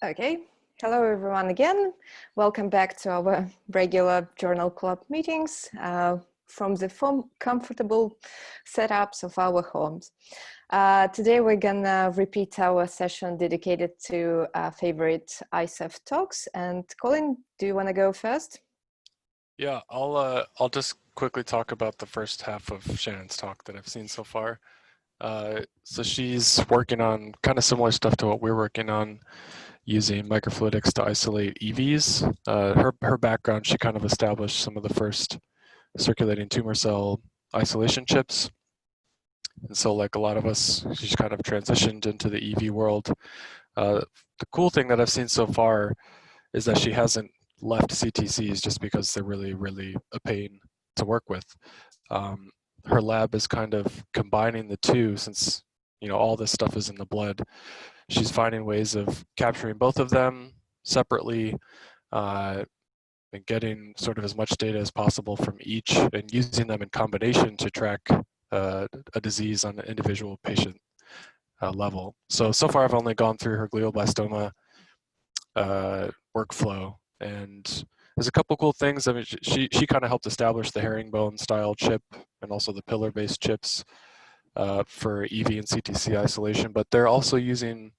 Okay, hello everyone again. Welcome back to our regular journal club meetings from the comfortable setups of our homes. Today we're gonna repeat our session dedicated to favorite ISEV talks. And Colin, do you wanna go first? Yeah, I'll just quickly talk about the first half of Shannon's talk that I've seen so far. So she's working on kind of similar stuff to what we're working on, using microfluidics to isolate EVs. Her background, she kind of established some of the first circulating tumor cell isolation chips. And so like a lot of us, she's kind of transitioned into the EV world. The cool thing that I've seen so far is that she hasn't left CTCs just because they're really a pain to work with. Her lab is kind of combining the two, since all this stuff is in the blood. She's finding ways of capturing both of them separately and getting sort of as much data as possible from each and using them in combination to track a disease on an individual patient level. So far I've only gone through her glioblastoma workflow, and there's a couple cool things. I mean, she kind of helped establish the herringbone style chip and also the pillar-based chips for EV and CTC isolation, but they're also using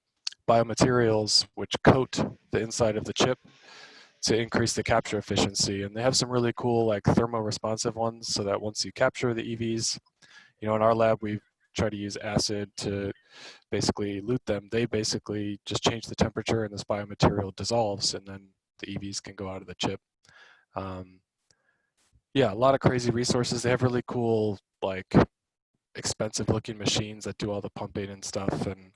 biomaterials which coat the inside of the chip to increase the capture efficiency. And they have some really cool like thermoresponsive ones, so that once you capture the EVs, in our lab we try to use acid to basically elute them. They basically just change the temperature and this biomaterial dissolves, and then the EVs can go out of the chip. Yeah, a lot of crazy resources. They have really cool, like, expensive looking machines that do all the pumping and stuff. And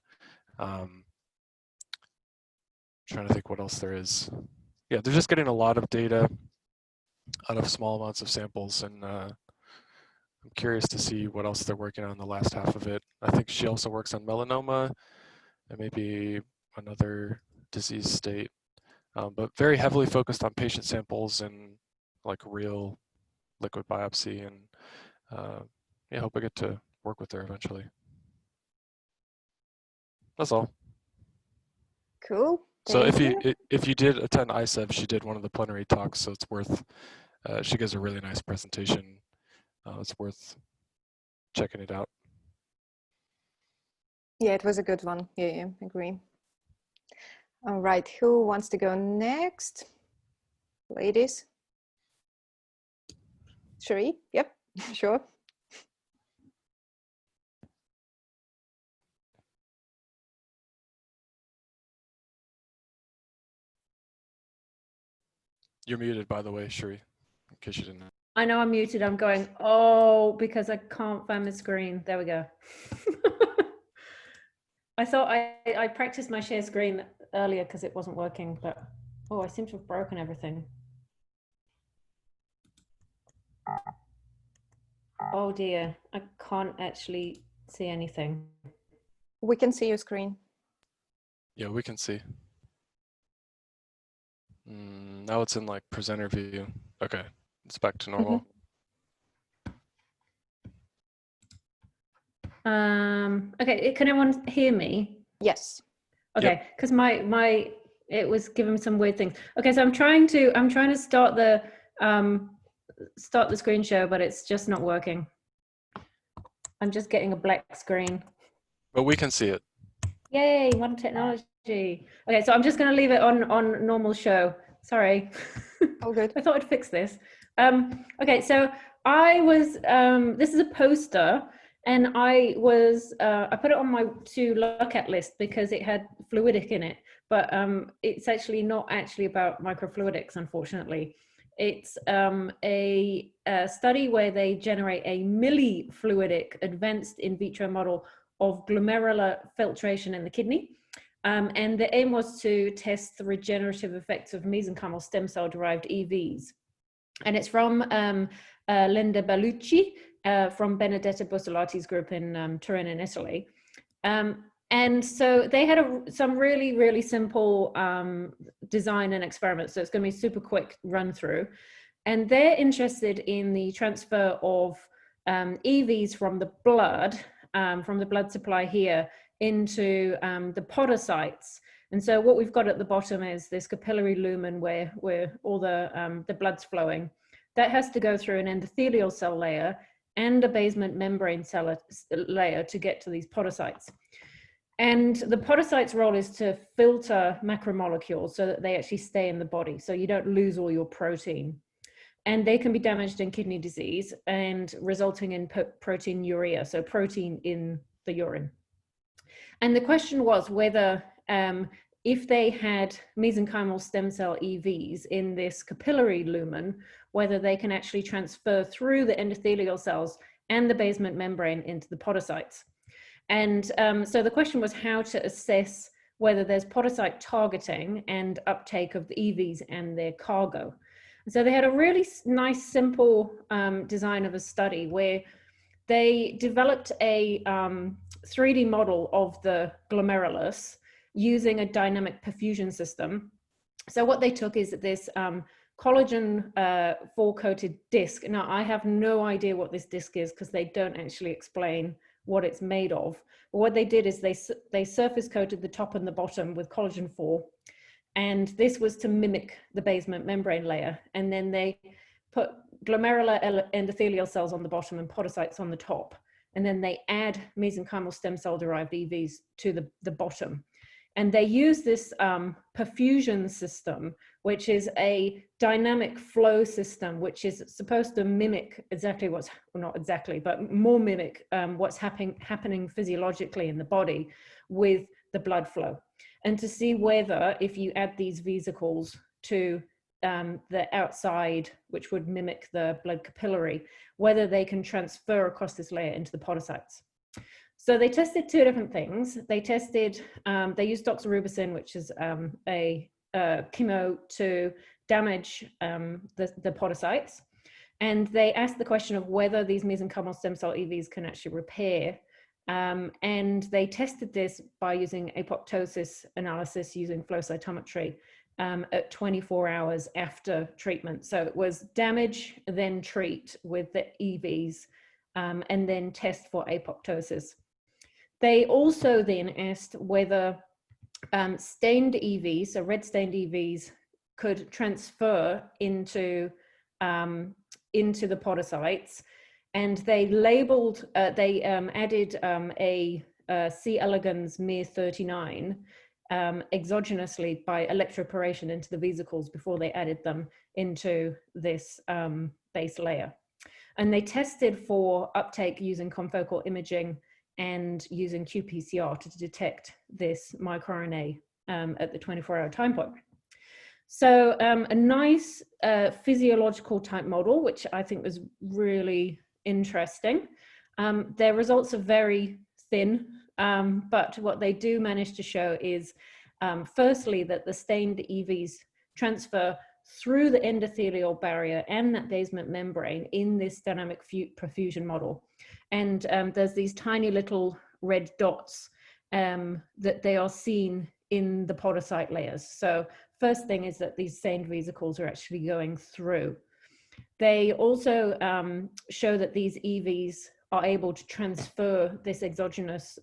trying to think what else there is. Yeah, they're just getting a lot of data out of small amounts of samples, and I'm curious to see what else they're working on in the last half of it. I think she also works on melanoma and maybe another disease state, but very heavily focused on patient samples and like real liquid biopsy. And yeah, I hope I get to work with her eventually. That's all. Cool. So if you did attend ISEV, she did one of the plenary talks, so it's worth. She gives a really nice presentation. It's worth checking it out. Yeah, it was a good one. Yeah, agree. All right, who wants to go next? Ladies? Cherie? Yep, sure. You're muted, by the way, Cherie, in case you didn't know. I know I'm muted. I'm going, oh, because I can't find the screen. There we go. I thought I practiced my share screen earlier because it wasn't working, but oh, I seem to have broken everything. Oh dear, I can't actually see anything. We can see your screen. Yeah, we can see. Now it's in like presenter view. Okay, it's back to normal. Okay, can everyone hear me? Yes. Okay, because it was giving some weird things. Okay, so I'm trying to start the screen share, but it's just not working. I'm just getting a black screen. But we can see it. Yay, modern technology. Okay, so I'm just going to leave it on normal show. Sorry. All good. I thought I'd fix this. Okay, so I was, this is a poster, and I put it on my to look at list because it had fluidic in it, but it's actually not actually about microfluidics, unfortunately. It's a study where they generate a millifluidic advanced in vitro model of glomerular filtration in the kidney. And the aim was to test the regenerative effects of mesenchymal stem cell-derived EVs. And it's from Linda Bellucci from Benedetta Bussolati's group in Turin in Italy. And so they had some really simple design and experiments. So it's going to be a super quick run through. And they're interested in the transfer of EVs from the blood supply here into the podocytes And so what we've got at the bottom is this capillary lumen where all the blood's flowing. That has to go through an endothelial cell layer and a basement membrane cell layer to get to these podocytes. And the podocyte's role is to filter macromolecules so that they actually stay in the body, so you don't lose all your protein. And they can be damaged in kidney disease and resulting in proteinuria, so protein in the urine. And the question was whether if they had mesenchymal stem cell EVs in this capillary lumen, whether they can actually transfer through the endothelial cells and the basement membrane into the podocytes. And so the question was how to assess whether there's podocyte targeting and uptake of the EVs and their cargo. And so they had a really nice, simple design of a study where they developed a 3D model of the glomerulus using a dynamic perfusion system. So what they took is this collagen 4-coated disc. Now, I have no idea what this disc is because they don't actually explain what it's made of. But what they did is they surface coated the top and the bottom with collagen 4. And this was to mimic the basement membrane layer. And then they put glomerular endothelial cells on the bottom and podocytes on the top. And then they add mesenchymal stem cell-derived EVs to the bottom. And they use this perfusion system, which is a dynamic flow system, which is supposed to mimic exactly what's, well, not exactly, but more mimic what's happening physiologically in the body with the blood flow. And to see whether, if you add these vesicles to the outside, which would mimic the blood capillary, whether they can transfer across this layer into the podocytes. So they tested two different things. They tested, they used doxorubicin, which is a chemo to damage the podocytes. And they asked the question of whether these mesenchymal stem cell EVs can actually repair. And they tested this by using apoptosis analysis using flow cytometry at 24 hours after treatment. So it was damage, then treat with the EVs, and then test for apoptosis. They also then asked whether stained EVs, so red stained EVs, could transfer into the podocytes, and they labeled, they added a C. elegans miR39 exogenously by electroporation into the vesicles before they added them into this base layer. And they tested for uptake using confocal imaging and using qPCR to detect this microRNA at the 24-hour time point. So a nice physiological type model, which I think was really interesting. Their results are very thin, but what they do manage to show is, firstly, that the stained EVs transfer through the endothelial barrier and that basement membrane in this dynamic perfusion model. And there's these tiny little red dots that they are seen in the podocyte layers. So first thing is that these stained vesicles are actually going through. They also show that these EVs are able to transfer this exogenous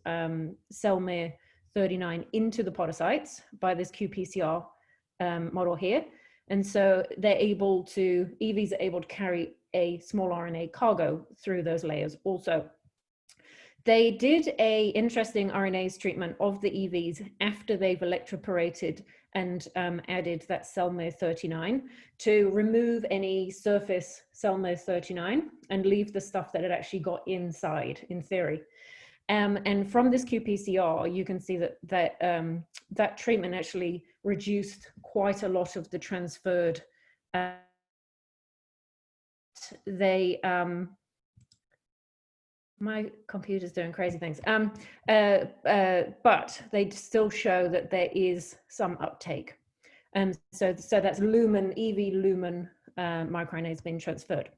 cell miR39 into the podocytes by this qPCR model here. And so they're able to, EVs are able to carry a small RNA cargo through those layers also. They did a interesting RNase treatment of the EVs after they've electroporated and added that cell miR39 to remove any surface cell miR39 and leave the stuff that it actually got inside, in theory. And from this qPCR, you can see that that treatment actually reduced quite a lot of the transferred. My computer's doing crazy things. But they still show that there is some uptake. So that's lumen, EV lumen microRNAs being transferred.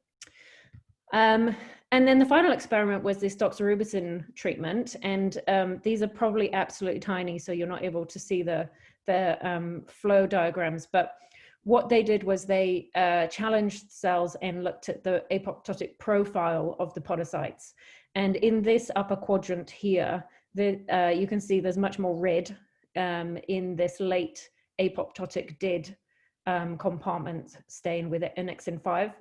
And then the final experiment was this doxorubicin treatment. And these are probably absolutely tiny, so you're not able to see the flow diagrams. But what they did was they challenged cells and looked at the apoptotic profile of the podocytes. And in this upper quadrant here, you can see there's much more red in this late apoptotic dead compartment stain with annexin 5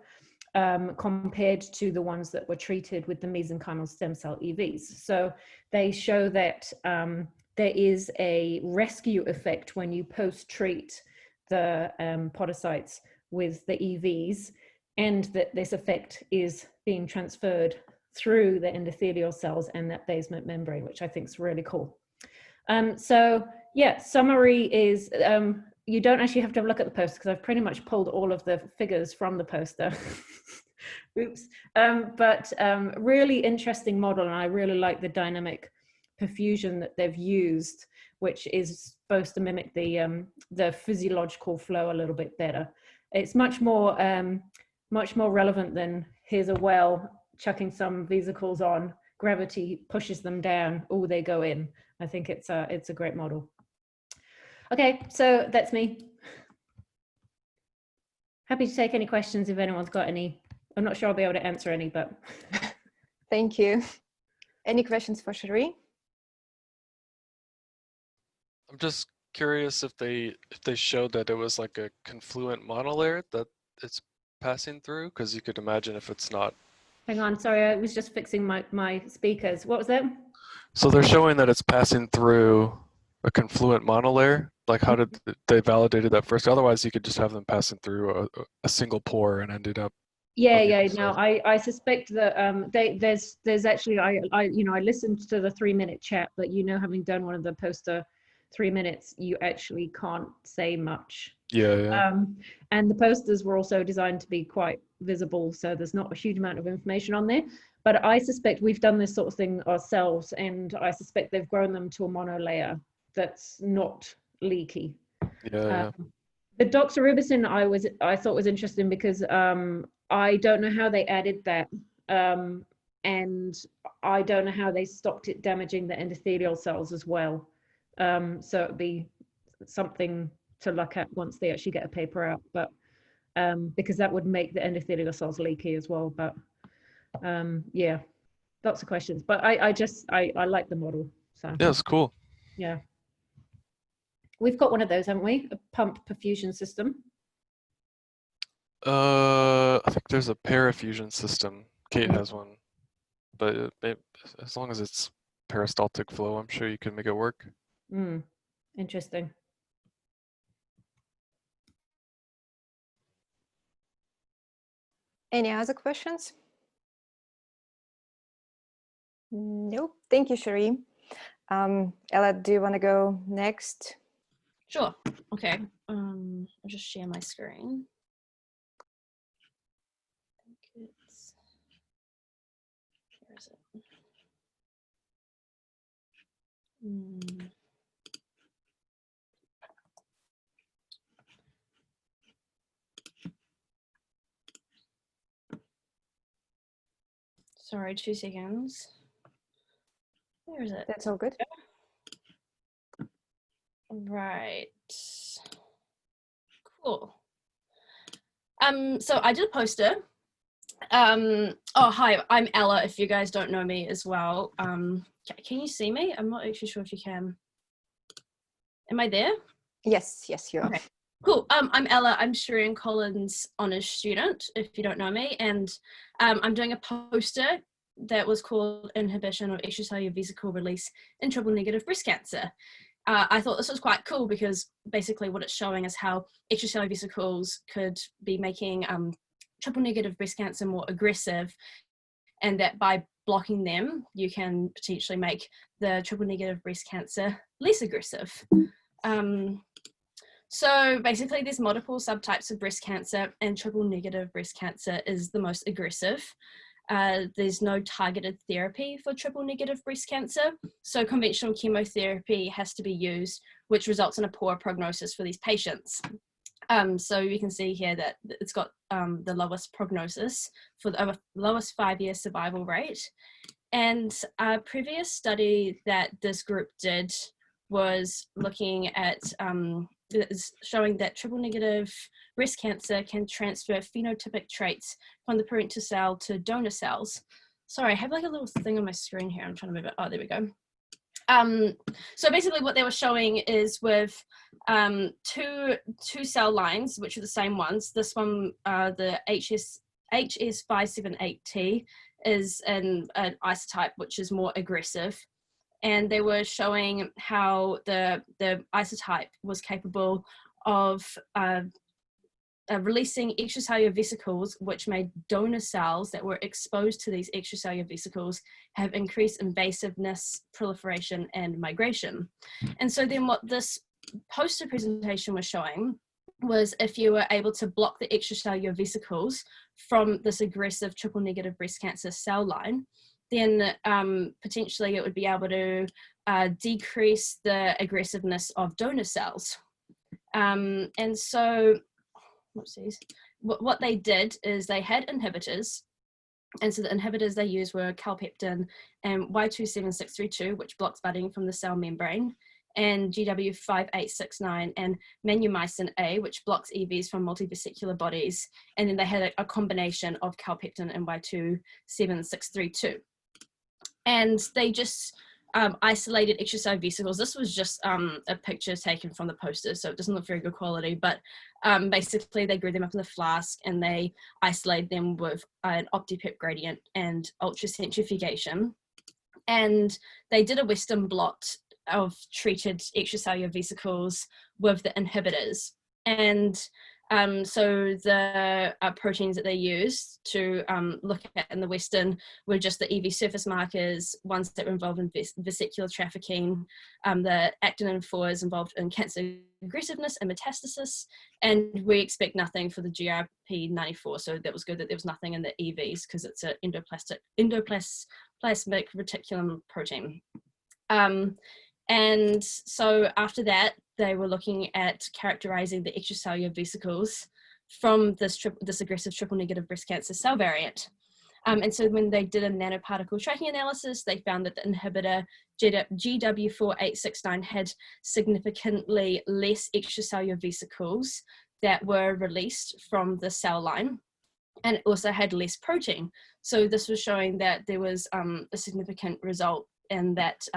compared to the ones that were treated with the mesenchymal stem cell EVs. So they show that there is a rescue effect when you post-treat the podocytes with the EVs, and that this effect is being transferred through the endothelial cells and that basement membrane, which I think is really cool. So yeah, summary is, you don't actually have to have a look at the poster because I've pretty much pulled all of the figures from the poster. Oops. But really interesting model, and I really like the dynamic perfusion that they've used, which is supposed to mimic the physiological flow a little bit better. It's much more relevant than here's a well chucking some vesicles on, gravity pushes them down, oh, they go in. I think it's a great model. Okay, so that's me. Happy to take any questions if anyone's got any. I'm not sure I'll be able to answer any, but. Thank you. Any questions for Cherie? I'm just curious if they showed that it was like a confluent monolayer that it's passing through, because you could imagine if it's not. Hang on, sorry, I was just fixing my speakers. What was that? So they're showing that it's passing through a confluent monolayer. Like, how did they validated that first? Otherwise, you could just have them passing through a single pore and ended up. Yeah. No, I suspect that there's actually I listened to the 3-minute chat, but having done one of the poster 3 minutes, you actually can't say much. Yeah. And the posters were also designed to be quite visible, so there's not a huge amount of information on there. But I suspect we've done this sort of thing ourselves, and I suspect they've grown them to a monolayer that's not leaky. Yeah. The doxorubicin I thought was interesting because I don't know how they added that, and I don't know how they stopped it damaging the endothelial cells as well. So it'd be something to look at once they actually get a paper out, but because that would make the endothelial cells leaky as well. But yeah, lots of questions. But I like the model. So Yeah, it's cool. Yeah. We've got one of those, haven't we? A pump perfusion system. I think there's a parafusion system. Kate has one, but as long as it's peristaltic flow, I'm sure you can make it work. Interesting. Any other questions? Nope. Thank you, Cherie. Ella, do you want to go next? Sure. Okay. I'll just share my screen. Where is it? Sorry, 2 seconds. Where is it? That's all good. Right. Cool. So I did a poster. Oh, hi, I'm Ella, if you guys don't know me as well. Can you see me? I'm not actually sure if you can. Am I there? Yes, you are. Okay, cool. I'm Ella. I'm Shireen Collins' honours student, if you don't know me, and I'm doing a poster that was called Inhibition of Extracellular Vesicle Release in Triple-Negative Breast Cancer. I thought this was quite cool because basically what it's showing is how extracellular vesicles could be making triple-negative breast cancer more aggressive, and that by blocking them, you can potentially make the triple-negative breast cancer less aggressive. So basically there's multiple subtypes of breast cancer, and triple-negative breast cancer is the most aggressive. There's no targeted therapy for triple-negative breast cancer, so conventional chemotherapy has to be used, which results in a poor prognosis for these patients. So you can see here that it's got the lowest prognosis for the lowest 5-year survival rate. And a previous study that this group did was looking at showing that triple-negative breast cancer can transfer phenotypic traits from the parental cell to donor cells. Sorry, I have like a little thing on my screen here. I'm trying to move it. Oh, there we go. So basically what they were showing is with two cell lines, which are the same ones. This one, the HS578T, is an isotype which is more aggressive. And they were showing how the isotype was capable of releasing extracellular vesicles, which made donor cells that were exposed to these extracellular vesicles have increased invasiveness, proliferation, and migration. And so then what this poster presentation was showing was if you were able to block the extracellular vesicles from this aggressive triple negative breast cancer cell line, then potentially it would be able to decrease the aggressiveness of donor cells. And so, what they did is they had inhibitors, and so the inhibitors they used were calpeptin and Y27632, which blocks budding from the cell membrane, and GW5869 and manumycin A, which blocks EVs from multivesicular bodies, and then they had a combination of calpeptin and Y27632. And they just isolated extracellular vesicles. This was just a picture taken from the poster, so it doesn't look very good quality, but basically they grew them up in the flask and they isolated them with an OptiPep gradient and ultracentrifugation. And they did a Western blot of treated extracellular vesicles with the inhibitors. And so the proteins that they used to look at in the Western were just the EV surface markers, ones that were involved in vesicular trafficking. The actinin 4 is involved in cancer aggressiveness and metastasis, and we expect nothing for the GRP94. So that was good that there was nothing in the EVs because it's an endoplasmic reticulum protein. And so after that, they were looking at characterizing the extracellular vesicles from this aggressive triple negative breast cancer cell variant. And so when they did a nanoparticle tracking analysis, they found that the inhibitor GW4869 had significantly less extracellular vesicles that were released from the cell line, and it also had less protein. So this was showing that there was a significant result and that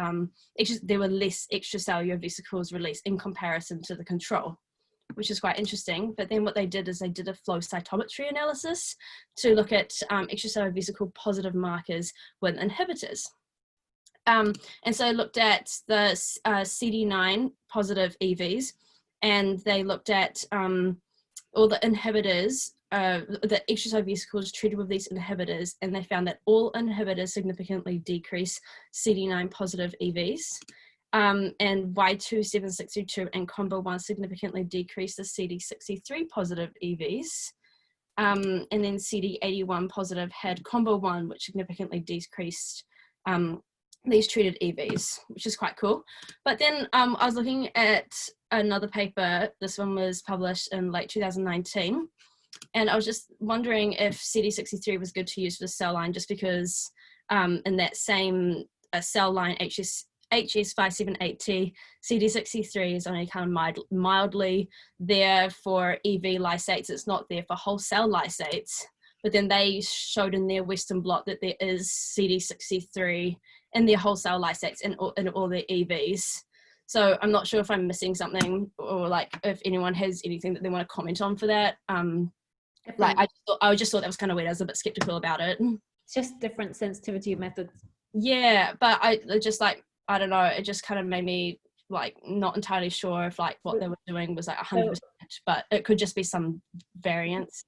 there were less extracellular vesicles released in comparison to the control, which is quite interesting. But then what they did is they did a flow cytometry analysis to look at extracellular vesicle positive markers with inhibitors. And so they looked at the CD9 positive EVs, and they looked at all the inhibitors, the extracellular vesicles treated with these inhibitors, and they found that all inhibitors significantly decrease CD9 positive EVs, and Y27632 and combo 1 significantly decrease the CD63 positive EVs, and then CD81 positive had combo 1, which significantly decreased these treated EVs, which is quite cool. But then I was looking at another paper. This one was published in late 2019. And I was just wondering if CD63 was good to use for the cell line, just because in that same cell line, HS578T, CD63 is only kind of mildly there for EV lysates. It's not there for whole cell lysates. But then they showed in their Western blot that there is CD63 in their whole cell lysates in all their EVs. So I'm not sure if I'm missing something, or like if anyone has anything that they want to comment on for that. Like I just thought that was kind of weird. I was a bit skeptical about it. It's just different sensitivity methods. Yeah, but I don't know. It just kind of made me like not entirely sure if like what they were doing was like 100%, but it could just be some variance.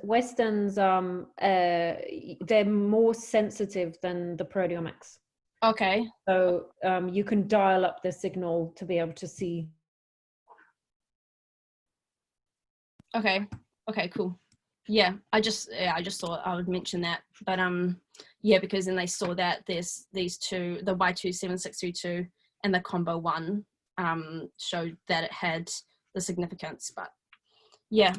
Westerns, they're more sensitive than the proteomics. Okay. So you can dial up the signal to be able to see. Okay, cool. Yeah, I just thought I would mention that. But yeah, because then they saw that there's these two, the Y27632 and the combo 1 showed that it had the significance. But yeah,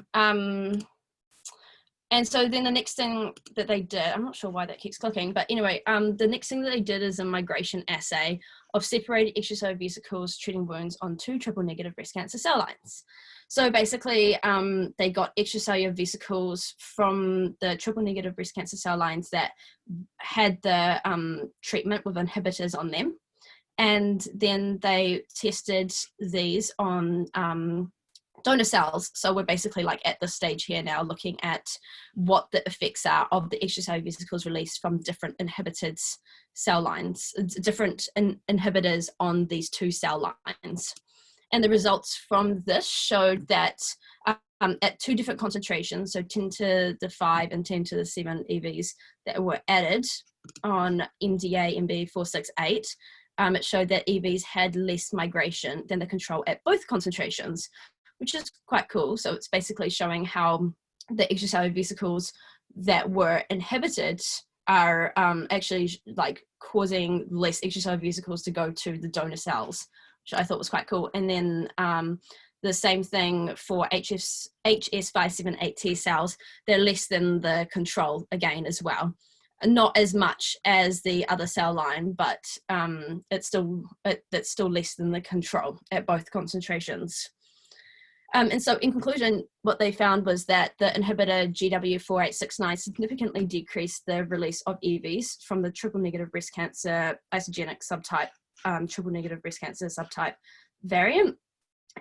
and so then the next thing that they did, I'm not sure why that keeps clicking, but anyway, the next thing that they did is a migration assay of separated extracellular vesicles treating wounds on 2 triple negative breast cancer cell lines. So basically, they got extracellular vesicles from the triple negative breast cancer cell lines that had the treatment with inhibitors on them. And then they tested these on donor cells. So we're basically like at this stage here now looking at what the effects are of the extracellular vesicles released from different inhibited cell lines, different inhibitors on these two cell lines. And the results from this showed that at two different concentrations, so 10 to the 5 and 10 to the 7 EVs that were added on MDA-MB-468, it showed that EVs had less migration than the control at both concentrations, which is quite cool. So it's basically showing how the extracellular vesicles that were inhibited are actually like causing less extracellular vesicles to go to the donor cells, which I thought was quite cool. And then the same thing for HS578 T cells, they're less than the control again as well. Not as much as the other cell line, but that's still less than the control at both concentrations. And so in conclusion, what they found was that the inhibitor GW4869 significantly decreased the release of EVs from the triple negative breast cancer isogenic subtype, triple negative breast cancer subtype variant.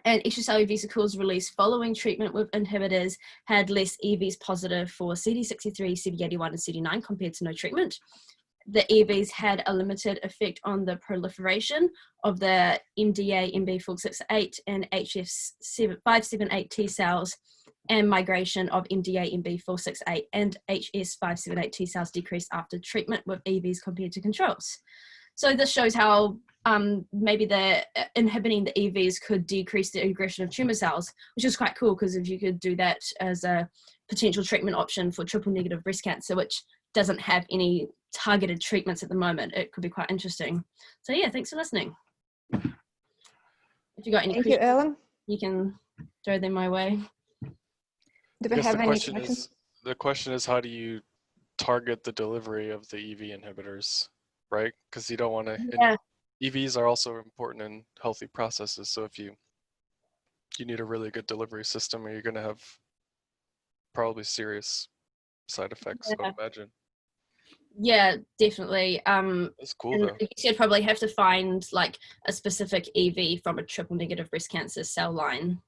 And extracellular vesicles released following treatment with inhibitors had less EVs positive for CD63, CD81, and CD9 compared to no treatment. The EVs had a limited effect on the proliferation of the MDA-MB-468 and HS578 T cells, and migration of MDA-MB-468 and HS578 T cells decreased after treatment with EVs compared to controls. So this shows how maybe the inhibiting the EVs could decrease the aggression of tumor cells, which is quite cool, because if you could do that as a potential treatment option for triple negative breast cancer, which doesn't have any targeted treatments at the moment, it could be quite interesting. So yeah, thanks for listening. If you got any questions, you, Ellen. you can throw them my way. Do we have any questions? The question is, how do you target the delivery of the EV inhibitors, right? Because you don't want to, Yeah. EVs are also important in healthy processes. So if you need a really good delivery system, or you're going to have probably serious side effects, I would imagine. Yeah, definitely. That's cool though. You'd probably have to find like a specific EV from a triple negative breast cancer cell line.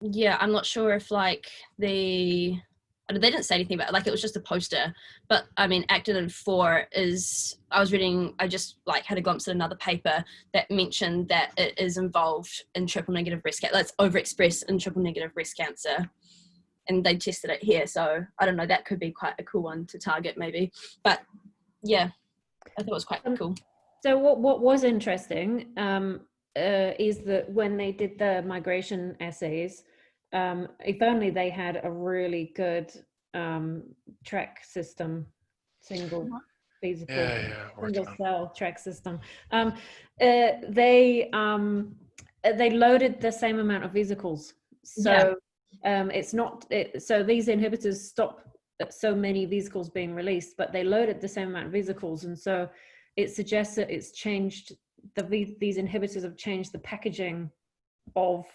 Yeah, I'm not sure if like they didn't say anything about it, like it was just a poster, but I mean actinin 4 is, I just like had a glimpse at another paper that mentioned that it is involved in triple negative breast cancer, that's overexpressed in triple negative breast cancer, and they tested it here. So I don't know, that could be quite a cool one to target maybe, but yeah, I thought it was quite cool. So what was interesting is that when they did the migration assays, if only they had a really good track system, single vesicle, single cell track system. They loaded the same amount of vesicles, so it's not so these inhibitors stop so many vesicles being released, but they loaded the same amount of vesicles, and so it suggests that it's changed these inhibitors have changed the packaging of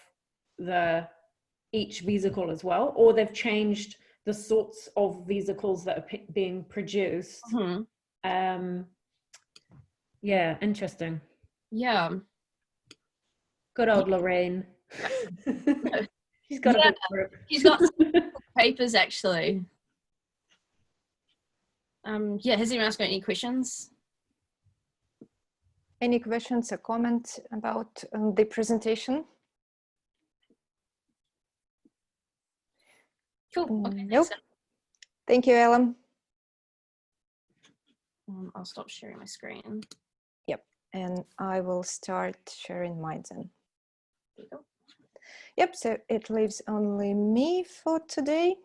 each vesicle as well, or they've changed the sorts of vesicles that are being produced. Yeah, interesting. Yeah, good old Lorraine. She's got a good group. She's got some papers actually. Yeah, has anyone else got any questions? Any questions or comments about the presentation? Cool. Okay. Nope. Thank you, Ellen. I'll stop sharing my screen. Yep, and I will start sharing mine then. There you go. Yep, so it leaves only me for today.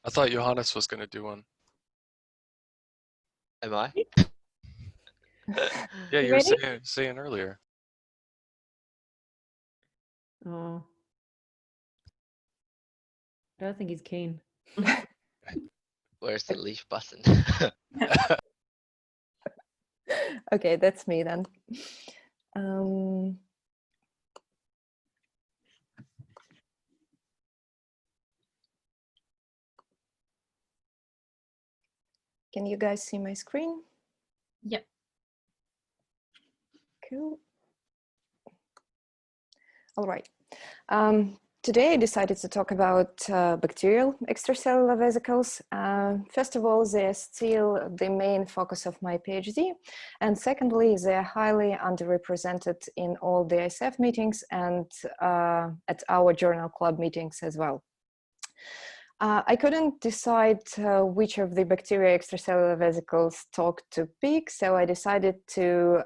I thought Johannes was going to do one. Am I? Yeah, you were saying earlier. Oh, I don't think he's keen. Where's the leave button? Okay, that's me then. Can you guys see my screen? Yep. Cool. All right. Today I decided to talk about bacterial extracellular vesicles. First of all, they're still the main focus of my PhD. And secondly, they're highly underrepresented in all the ISEV meetings and at our journal club meetings as well. I couldn't decide which of the bacterial extracellular vesicles talk to pick, so I decided to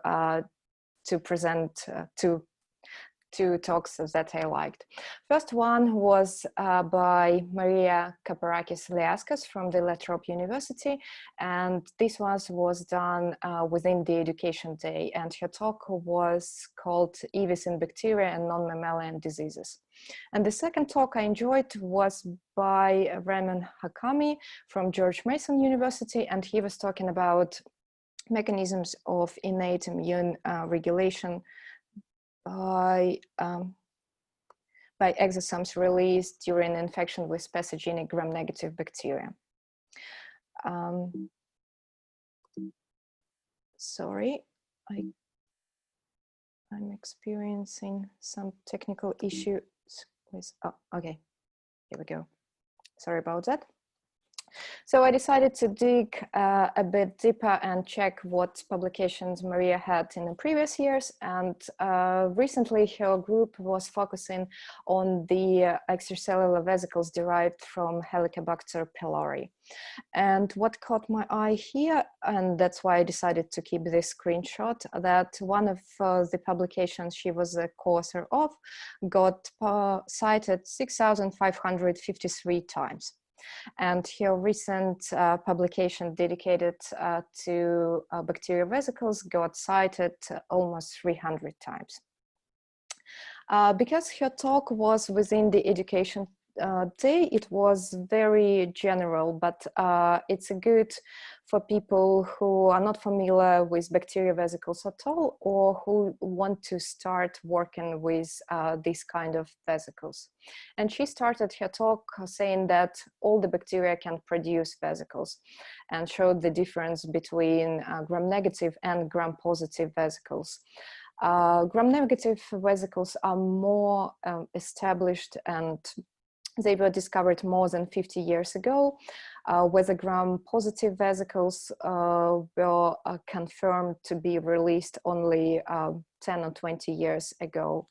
present two talks that I liked. First one was by Maria Kaparakis-Liaskas from the Latrobe University, and this was done within the education day, and her talk was called EVs in Bacteria and Non-Mammalian Diseases. And the second talk I enjoyed was by Raymond Hakami from George Mason University, and he was talking about mechanisms of innate immune regulation by exosomes released during infection with pathogenic gram-negative bacteria. Sorry, I'm experiencing some technical issues with, oh, okay, here we go. Sorry about that. So I decided to dig a bit deeper and check what publications Maria had in the previous years. And recently her group was focusing on the extracellular vesicles derived from Helicobacter pylori. And what caught my eye here, and that's why I decided to keep this screenshot, that one of the publications she was a co-author of got cited 6,553 times. And her recent publication dedicated to bacterial vesicles got cited almost 300 times. Because her talk was within the education day, it was very general, but it's good for people who are not familiar with bacterial vesicles at all, or who want to start working with these kind of vesicles. And she started her talk saying that all the bacteria can produce vesicles, and showed the difference between gram-negative and gram-positive vesicles. Gram-negative vesicles are more established, and they were discovered more than 50 years ago, where the gram-positive vesicles were confirmed to be released only 10 or 20 years ago.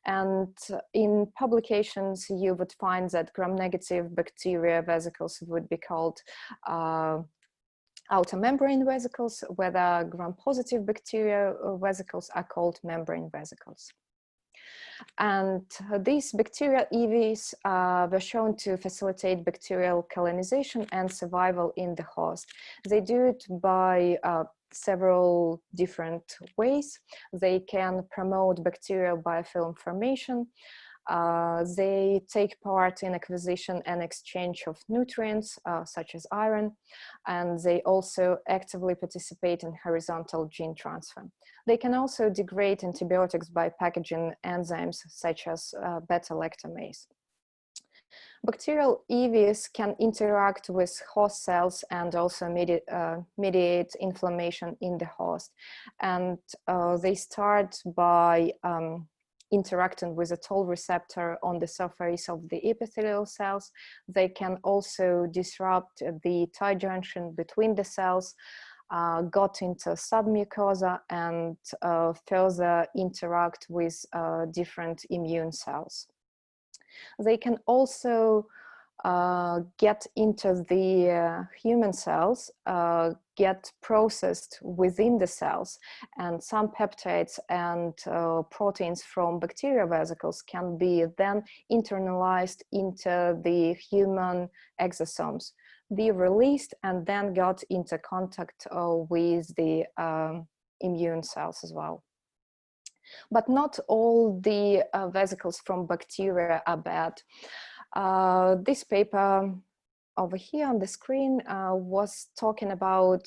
And in publications, you would find that gram-negative bacteria vesicles would be called outer membrane vesicles, whether gram-positive bacteria vesicles are called membrane vesicles. And these bacterial EVs were shown to facilitate bacterial colonization and survival in the host. They do it by several different ways. They can promote bacterial biofilm formation. They take part in acquisition and exchange of nutrients such as iron, and they also actively participate in horizontal gene transfer. They can also degrade antibiotics by packaging enzymes such as beta-lactamase. Bacterial EVs can interact with host cells and also mediate inflammation in the host. And they start by interacting with a toll receptor on the surface of the epithelial cells. They can also disrupt the tight junction between the cells, got into submucosa, and further interact with different immune cells. They can also get into the human cells, get processed within the cells, and some peptides and proteins from bacterial vesicles can be then internalized into the human exosomes, be released, and then got into contact with the immune cells as well. But not all the vesicles from bacteria are bad. This paper over here on the screen was talking about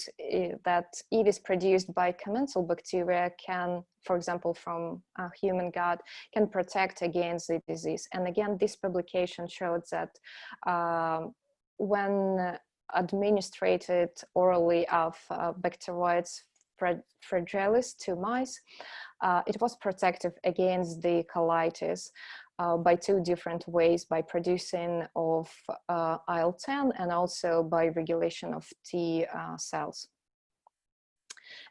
that EVs produced by commensal bacteria can, for example, from a human gut, can protect against the disease. And again, this publication showed that when administered orally of Bacteroides fragilis to mice, it was protective against the colitis by two different ways, by producing of IL-10 and also by regulation of T cells.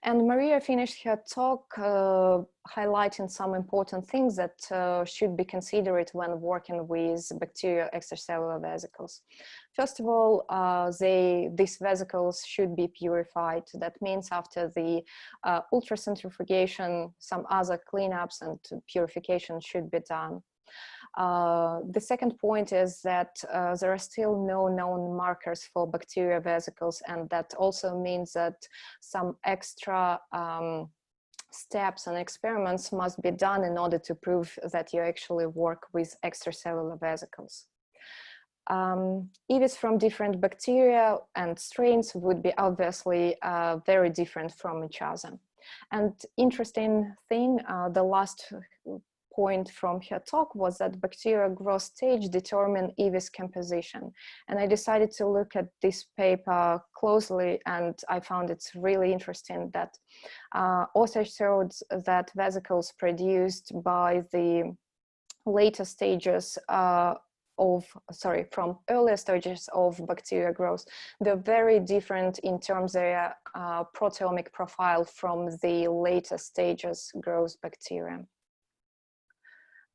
And Maria finished her talk highlighting some important things that should be considered when working with bacterial extracellular vesicles. First of all, these vesicles should be purified. That means after the ultracentrifugation, some other cleanups and purification should be done. The second point is that there are still no known markers for bacterial vesicles, and that also means that some extra steps and experiments must be done in order to prove that you actually work with extracellular vesicles. EVs from different bacteria and strains would be obviously very different from each other. And interesting thing, the last point from her talk was that bacterial growth stage determine EVs composition. And I decided to look at this paper closely, and I found it really interesting that authors showed that vesicles produced by the later stages from earlier stages of bacterial growth, they're very different in terms of their proteomic profile from the later stages growth bacteria.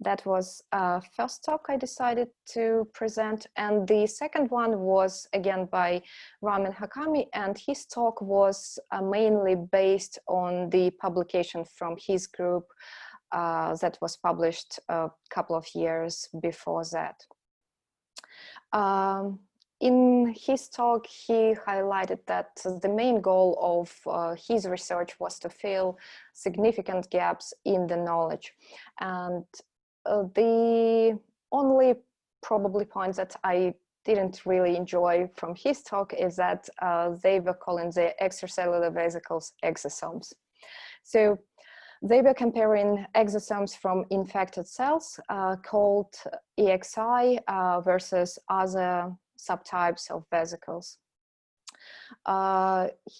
That was first talk I decided to present, and the second one was again by Ramin Hakami, and his talk was mainly based on the publication from his group that was published a couple of years before that. In his talk, he highlighted that the main goal of his research was to fill significant gaps in the knowledge. And the only probably point that I didn't really enjoy from his talk is that they were calling the extracellular vesicles exosomes. So they were comparing exosomes from infected cells called EXI versus other subtypes of vesicles.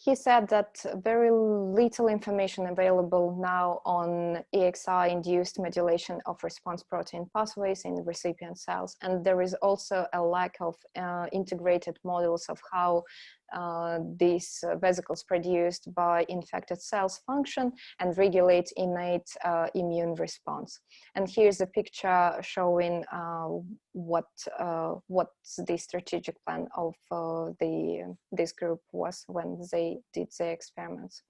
He said that very little information available now on EXI-induced modulation of response protein pathways in recipient cells, and there is also a lack of integrated models of how these vesicles produced by infected cells function and regulate innate immune response. And here's a picture showing what's the strategic plan of this group was when they did the experiments.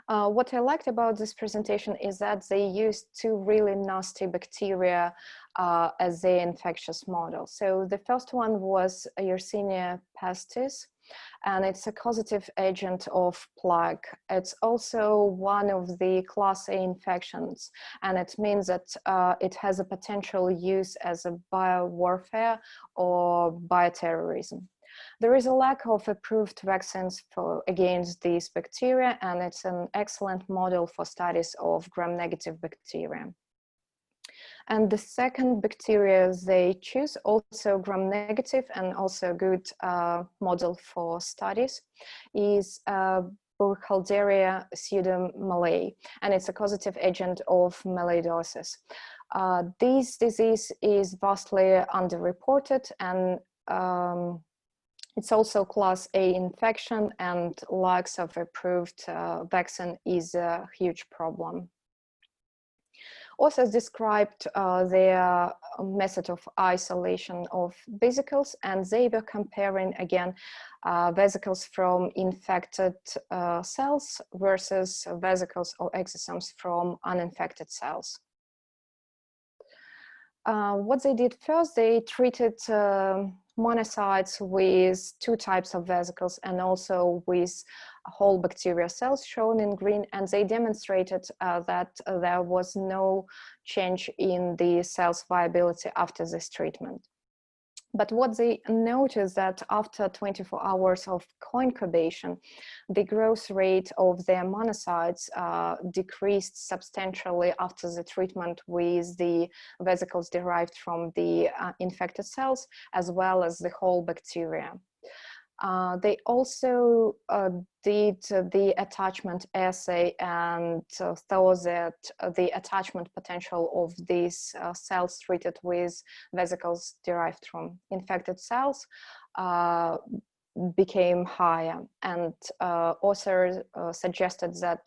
What I liked about this presentation is that they used two really nasty bacteria as their infectious model. So the first one was Yersinia pestis, and it's a causative agent of plague. It's also one of the class A infections, and it means that it has a potential use as a biowarfare or bioterrorism. There is a lack of approved vaccines against these bacteria, and it's an excellent model for studies of gram-negative bacteria. And the second bacteria they choose, also gram-negative and also good model for studies, is Burkholderia pseudomallei, and it's a causative agent of melioidosis. This disease is vastly underreported, and it's also class A infection, and lack of approved vaccine is a huge problem. Authors described their method of isolation of vesicles, and they were comparing again vesicles from infected cells versus vesicles or exosomes from uninfected cells. What they did first, they treated monocytes with two types of vesicles and also with whole bacteria cells shown in green, and they demonstrated that there was no change in the cell's viability after this treatment. But what they noticed that after 24 hours of co-incubation, the growth rate of their monocytes decreased substantially after the treatment with the vesicles derived from the infected cells, as well as the whole bacteria. They also did the attachment assay and thought that the attachment potential of these cells treated with vesicles derived from infected cells became higher, and authors suggested that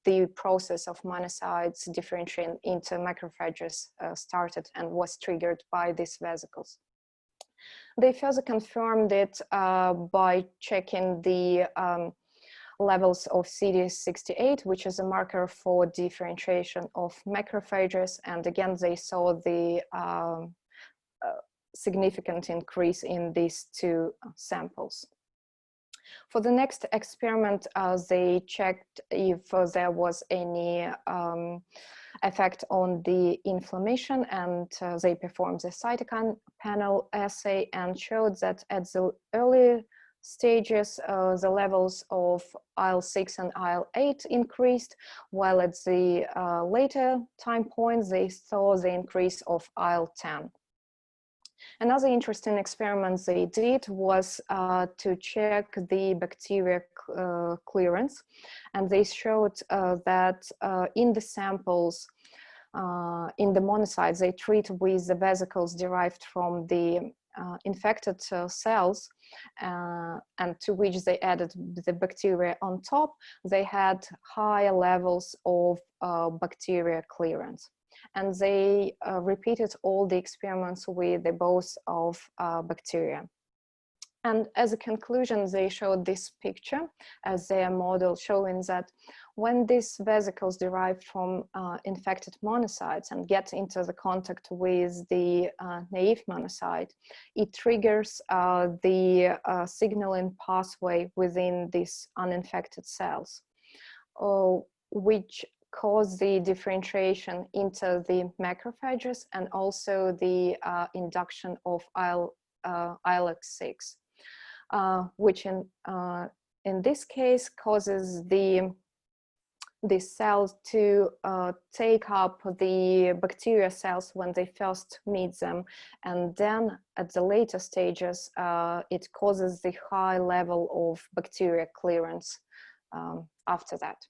the process of monocytes differentiating into macrophages started and was triggered by these vesicles. They further confirmed it by checking the levels of CD68, which is a marker for differentiation of macrophages, and again they saw the significant increase in these two samples. For the next experiment, they checked if there was any effect on the inflammation, and they performed the cytokine panel assay and showed that at the early stages, the levels of IL-6 and IL-8 increased, while at the later time points, they saw the increase of IL-10. Another interesting experiment they did was to check the bacteria clearance, and they showed that in the samples, in the monocytes they treat with the vesicles derived from the infected cells, and to which they added the bacteria on top, they had higher levels of bacteria clearance. And they repeated all the experiments with the both of bacteria. And as a conclusion, they showed this picture as their model, showing that when these vesicles derived from infected monocytes and get into the contact with the naive monocyte, it triggers the signaling pathway within these uninfected cells, which cause the differentiation into the macrophages and also the induction of IL-6, which in this case causes the cells to take up the bacteria cells when they first meet them, and then at the later stages it causes the high level of bacteria clearance after that.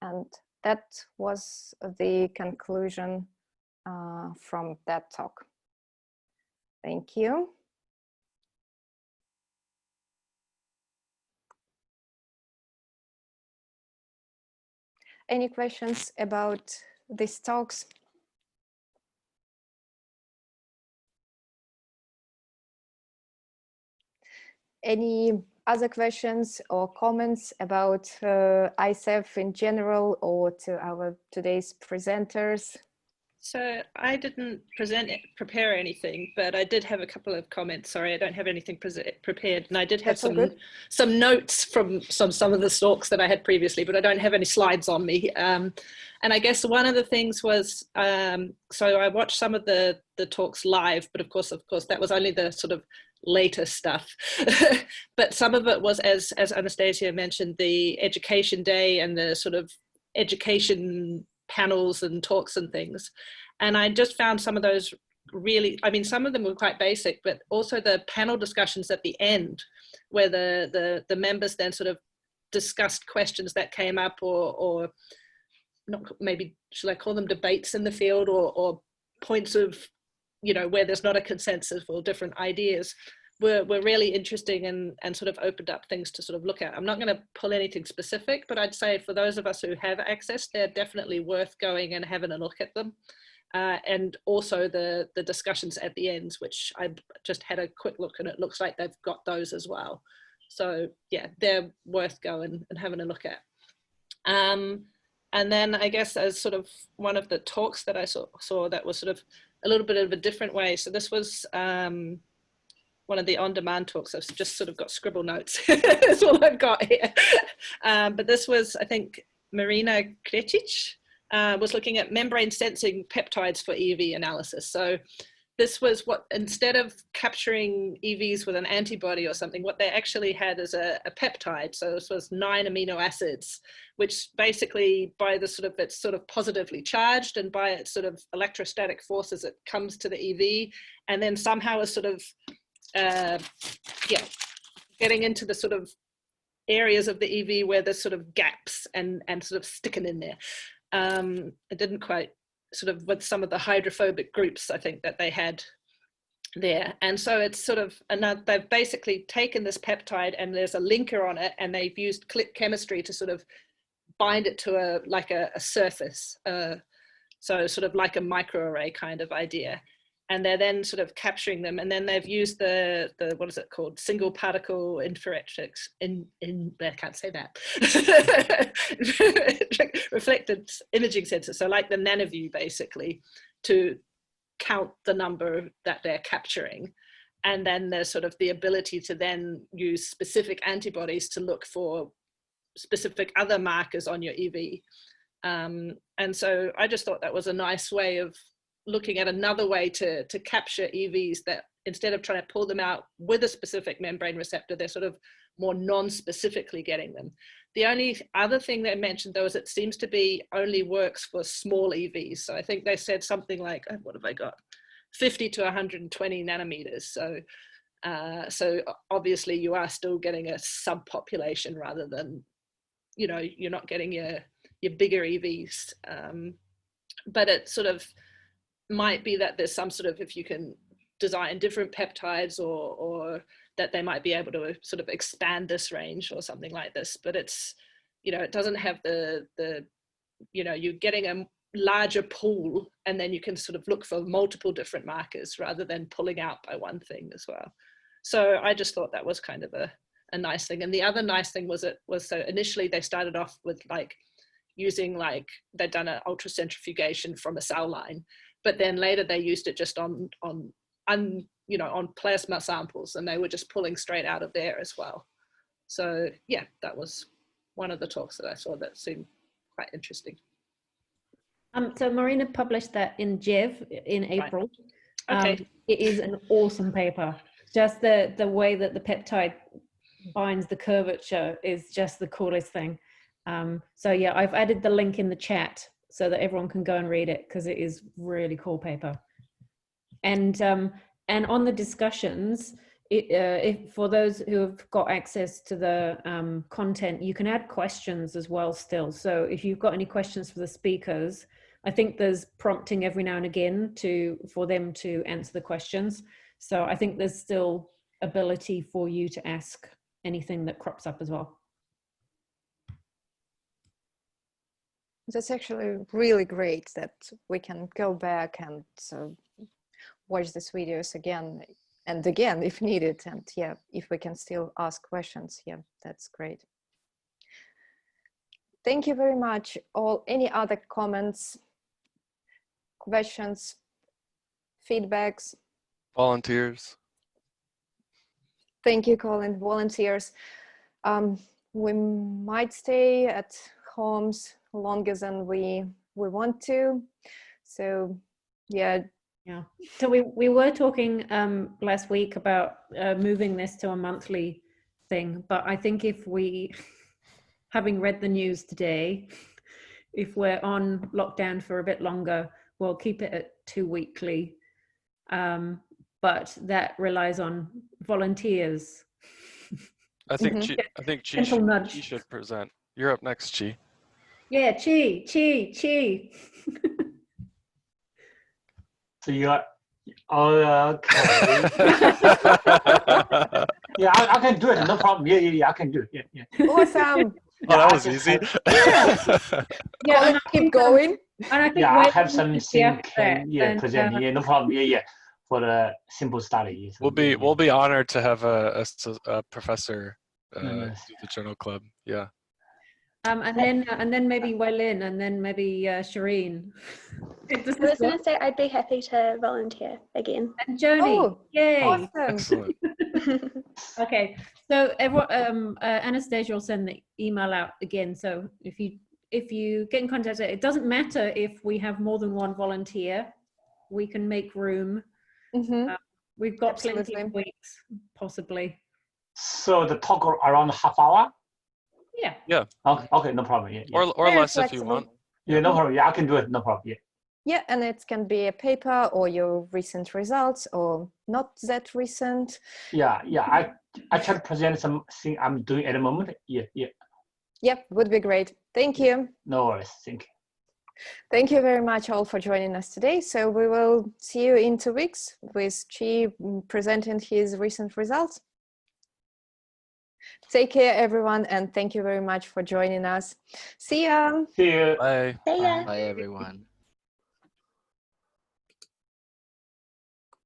And that was the conclusion from that talk. Thank you. Any questions about these talks? Any other questions or comments about ISEV in general or to our today's presenters? So I didn't prepare anything, but I did have a couple of comments. Sorry, I don't have anything prepared, and I did have some notes from some of the talks that I had previously, but I don't have any slides on me. And I guess one of the things was, so I watched some of the talks live, but of course that was only the sort of later stuff. But some of it was, as Anastasia mentioned, the education day and the sort of education panels and talks and things. And I just found some of those really, I mean, some of them were quite basic, but also the panel discussions at the end, where the members then sort of discussed questions that came up, or not, maybe should I call them debates in the field, or points of, you know, where there's not a consensus or different ideas, were really interesting and sort of opened up things to sort of look at. I'm not going to pull anything specific, but I'd say for those of us who have access, they're definitely worth going and having a look at them. And also the discussions at the ends, which I just had a quick look, and it looks like they've got those as well. So yeah, they're worth going and having a look at. And then I guess as sort of one of the talks that I saw that was sort of a little bit of a different way. So this was one of the on-demand talks. I've just sort of got scribble notes. That's all I've got here. But this was, I think, Marina Krecic was looking at membrane sensing peptides for EV analysis. So this was what, instead of capturing EVs with an antibody or something, what they actually had is a peptide. So this was 9 amino acids, which basically by the sort of, it's sort of positively charged, and by its sort of electrostatic forces, it comes to the EV, and then somehow is sort of, getting into the sort of areas of the EV where there's sort of gaps and sort of sticking in there. It didn't quite sort of with some of the hydrophobic groups, I think, that they had there. And so it's sort of another, they've basically taken this peptide and there's a linker on it, and they've used click chemistry to sort of bind it to a surface. So sort of like a microarray kind of idea. And they're then sort of capturing them, and then they've used the what is it called, single particle interferometrics I can't say that reflected imaging sensor, so like the nanoview basically, to count the number that they're capturing. And then there's sort of the ability to then use specific antibodies to look for specific other markers on your EV. And so I just thought that was a nice way of looking at another way to capture EVs, that instead of trying to pull them out with a specific membrane receptor, they're sort of more non-specifically getting them. The only other thing they mentioned, though, is it seems to be only works for small EVs. So I think they said something like, what have I got? 50 to 120 nanometers. So obviously you are still getting a subpopulation rather than, you know, you're not getting your bigger EVs. But it sort of might be that there's some sort of, if you can design different peptides, or that they might be able to sort of expand this range or something like this. But it's, you know, it doesn't have the you know, you're getting a larger pool, and then you can sort of look for multiple different markers rather than pulling out by one thing as well. So I just thought that was kind of a nice thing. And the other nice thing was so initially they started off with like using, like, they'd done an ultracentrifugation from a cell line, but then later they used it just on you know, on plasma samples, and they were just pulling straight out of there as well. So yeah, that was one of the talks that I saw that seemed quite interesting. So Marina published that in JEV in April. Right. Okay. It is an awesome paper. Just the way that the peptide binds the curvature is just the coolest thing. So yeah, I've added the link in the chat so that everyone can go and read it, because it is really cool paper. And on the discussions, if for those who have got access to the content, you can add questions as well still. So if you've got any questions for the speakers, I think there's prompting every now and again for them to answer the questions. So I think there's still ability for you to ask anything that crops up as well. That's actually really great that we can go back and watch these videos again and again if needed. And yeah, if we can still ask questions, yeah, that's great. Thank you very much. Any other comments, questions, feedbacks? Volunteers. Thank you, Colin. Volunteers. We might stay at homes longer than we want to. So yeah. Yeah. So we were talking last week about moving this to a monthly thing, but I think if we, having read the news today, if we're on lockdown for a bit longer, we'll keep it at 2 weekly. But that relies on volunteers. I think Mm-hmm. Chi should present. You're up next, Chi. Yeah, Chi. So you are, okay. Yeah, I can do it, no problem. Yeah, I can do it. Yeah. Awesome. Oh, that was easy. Yeah, and keep going. And I think I have something and, present. Yeah, no problem. Yeah, for the simple study. We'll be honored to have a professor do the journal club. Yeah. And then maybe Weilin, and then maybe Shireen. I was going to say I'd be happy to volunteer again. And Joni. Oh, yay! awesome. Excellent. Okay, so everyone, Anastasia will send the email out again. So if you get in contact, it doesn't matter if we have more than one volunteer. We can make room. Mm-hmm. We've got Absolutely. plenty of weeks, possibly. So the talk around half hour. Yeah. Yeah. Okay, no problem. Yeah. Or Very less if you flexible. want. Yeah, no problem. Yeah, I can do it. No problem. Yeah. Yeah, and it can be a paper or your recent results or not that recent. Yeah. I try to present something I'm doing at the moment. Yeah. Yep, would be great. Thank you. No worries. Thank you. Thank you very much all for joining us today. So we will see you in 2 weeks with Chi presenting his recent results. Take care, everyone, and thank you very much for joining us. See ya. See you. Bye. See ya. Bye, everyone.